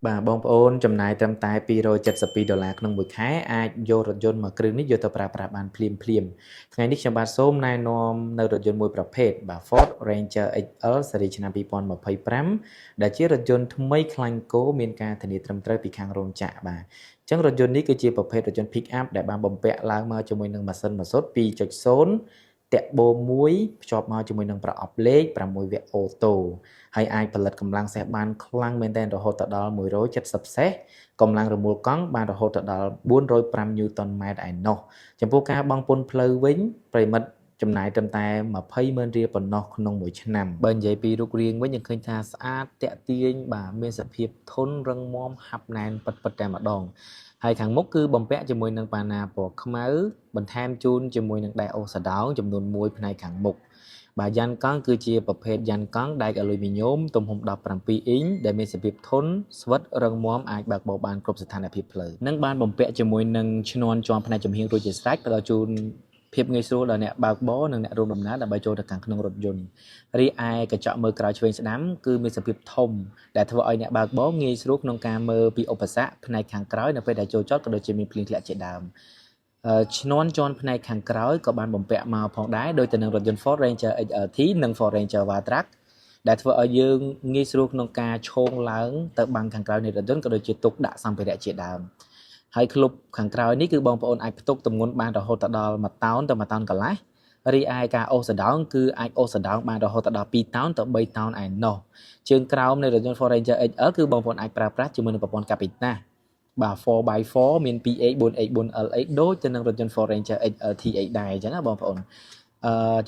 បាទបងប្អូនចំណាយត្រឹមតែ$272ក្នុងមួយខែអាចយករថយន្តមួយគ្រឿងនេះយកទៅប្រើប្រាស់បានភ្លាមថ្ងៃនេះខ្ញុំបាទសូមណែនាំនៅរថយន្តមួយប្រភេទបាទ Ford Ranger XL ស៊េរីឆ្នាំ2025ដែលជារថយន្តថ្មីខ្លាញ់គោមានការធានាត្រឹមត្រូវពីខាងរោងចក្របាទអញ្ចឹងរថយន្តនេះគឺជាប្រភេទរថយន្ត Pick up ដែលបានបំពាក់ឡើងមកជាមួយនឹងម៉ាស៊ីនម៉ាស៊ូត 2.0 តាក់បូមួយភ្ជាប់មកជាមួយនឹងប្រអប់លេខ6វគ្គអូតូហើយអាចផលិតកម្លាំងសេះបានខ្លាំងមែនទែនរហូតដល់170សេះកម្លាំងរមុលកង់បានរហូតដល់405 Newton meters ឯណោះចំពោះការបង់ពន្ធផ្លូវវិញប្រិមិត្តចំណាយត្រឹមតែ$20,000ប៉ុណ្ណោះក្នុងមួយឆ្នាំបើនិយាយពីរូបរាងវិញយើងឃើញថាស្អាតតាក់ទាញបាទមានសភាពធន់រឹងមាំហាប់ណែនពិតតែម្ដងហើយខាងមុខគឺបំពាក់ជាមួយនឹងប៉ាណាពណ៌ខ្មៅបន្ថែមជូនជាមួយនឹងដែកអូសដោងចំនួន1ផ្នែកខាងមុខបាទយ៉ានកង់គឺជាប្រភេទយ៉ានកង់ដែកអាលុយមីញ៉ូមទំហំ17អ៊ីងដែលមានសភាពធន់ស្វិតរឹងមាំអាចបើកបរបានគ្រប់ស្ថានភាពផ្លូវនិងបានបំពាក់ជាមួយនឹងឈ្នាន់ជាន់ផ្នែកចំហៀងរួចជាស្រេចផ្ដល់ជូនភាពងាយស្រួលដល់អ្នកបើកបរនិងអ្នករួមដំណើរដើម្បីចូលទៅខាងក្នុងរថយន្តរីឯកញ្ចក់មើលក្រោយឆ្វេងស្ដាំគឺមានសភាពធំដែលធ្វើឲ្យអ្នកបើកបរងាយស្រួលក្នុងការមើលពីឧបសគ្គផ្នែកខាងក្រោយនៅពេលដែលចូលចតក៏ដូចជាមានភ្លៀងធ្លាក់ជាដើមឈ្នាន់ជាន់ផ្នែកខាងក្រោយក៏បានបំពាក់មកផងដែរដោយទៅនឹងរថយន្ត Ford Ranger XLT និង Ford Ranger Wildtrak ដែលធ្វើឲ្យយើងងាយស្រួលក្នុងការឈោងឡើងទៅបាំងខាងក្រោយនៃរថយន្តក៏ដូចជាទុកដាក់សម្ភារៈជាដើមហើយក្លុបខាងក្រោយនេះគឺបងប្អូនអាចផ្ទុកទម្ងន់បានរហូតដល់1តោនទៅ1តោនកន្លះរីឯការអូសសដោងគឺអាចអូសសដោងបានរហូតដល់2តោនទៅ3តោនឯណោះជើងក្រោមនៃរថយន្ត Ford Ranger XL គឺបងប្អូនអាចប្រើប្រាស់ជាមួយនឹងប្រព័ន្ធកាពីណាបាទ 4x4 មាន 2H 4H 4LH ដូចទៅនឹងរថយន្ត Ford Ranger XLTH ដែរអញ្ចឹងណាបងប្អូន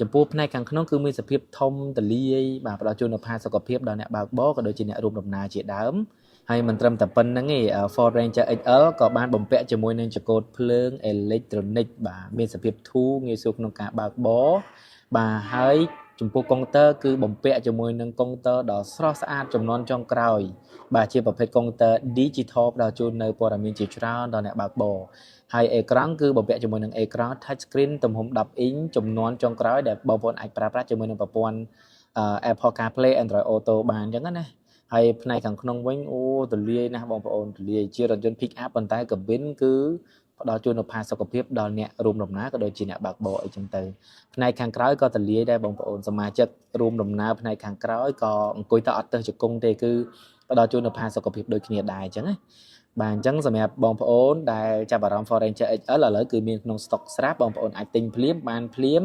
ចំពោះផ្នែកខាងក្នុងគឺមានសភាពធំទលាយបាទផ្ដល់ជូននូវផាសុកភាពដល់អ្នកបើកបរក៏ដូចជាអ្នករួមដំណើរជាដើមហើយមិនត្រឹមតែប៉ុណ្្នឹងទេ Ford Ranger XL ក៏បានបំពាក់ជាមួយនឹងចង្កូតភ្លើងអេឡិចត្រូនិកបាទមានសភាពធូរងាយស្រួលក្នុងការបើកបរបាទហើយចំពោះកុងទ័រគឺបំពាក់ជាមួយនឹងកុងទ័រដ៏ស្រស់ស្អាតចំនួនចុងក្រោយបាទជាប្រភេទកុងទ័រ Digital ផ្ដល់ជូននៅព័ត៌មានជាច្រើនដល់អ្នកបើកបរហើយអេក្រង់គឺបំពាក់ជាមួយនឹងអេក្រង់ Touch Screen ទំហំ10អ៊ីងចំនួនចុងក្រោយដែលបងប្អូនអាចប្រើប្រាស់ជាមួយនឹងប្រព័ន្ធ Apple CarPlay Android Auto បានអញ្ចឹងណាហើយផ្នែកខាងក្នុងវិញអូទលាយណាស់បងប្អូនទលាយជារថយន្ត Pick up ប៉ុន្តែ cabin គឺផ្ដល់ជូននូវផាសុកភាពដល់អ្នករួមដំណើរក៏ដូចជាអ្នកបើកបរអីចឹងទៅផ្នែកខាងក្រោយក៏ទលាយដែរបងប្អូនសមាជិករួមដំណើរផ្នែកខាងក្រោយក៏អង្គុយទៅអត់ទៅជង្គង់ទេគឺផ្ដល់ជូននូវផាសុកភាពដូចគ្នាដែរអញ្ចឹងណាបាទអញ្ចឹងសម្រាប់បងប្អូនដែលចាប់អារម្មណ៍ Ford Ranger XL ឥឡូវគឺមានក្នុង stock ស្រាប់បងប្អូនអាចទិញភ្លាមបានភ្លាម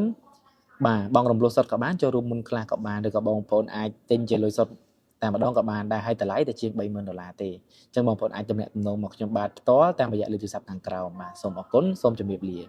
បាទបងរំលោះសុទ្ធក៏បានចូលរួមមុនខ្លះក៏បានឬក៏បងប្អូនអាចទិញជាលុយសុទ្ធតែម្ដងក៏បានដែរហើយតម្លៃតែជាង$30,000ទេអញ្ចឹងបងប្អូនអាចទំនាក់ទំនងមកខ្ញុំបាទផ្ទាល់តាមរយៈលេខទូរស័ព្ទខាងក្រោមបាទសូមអរគុណសូមជម្រាបលា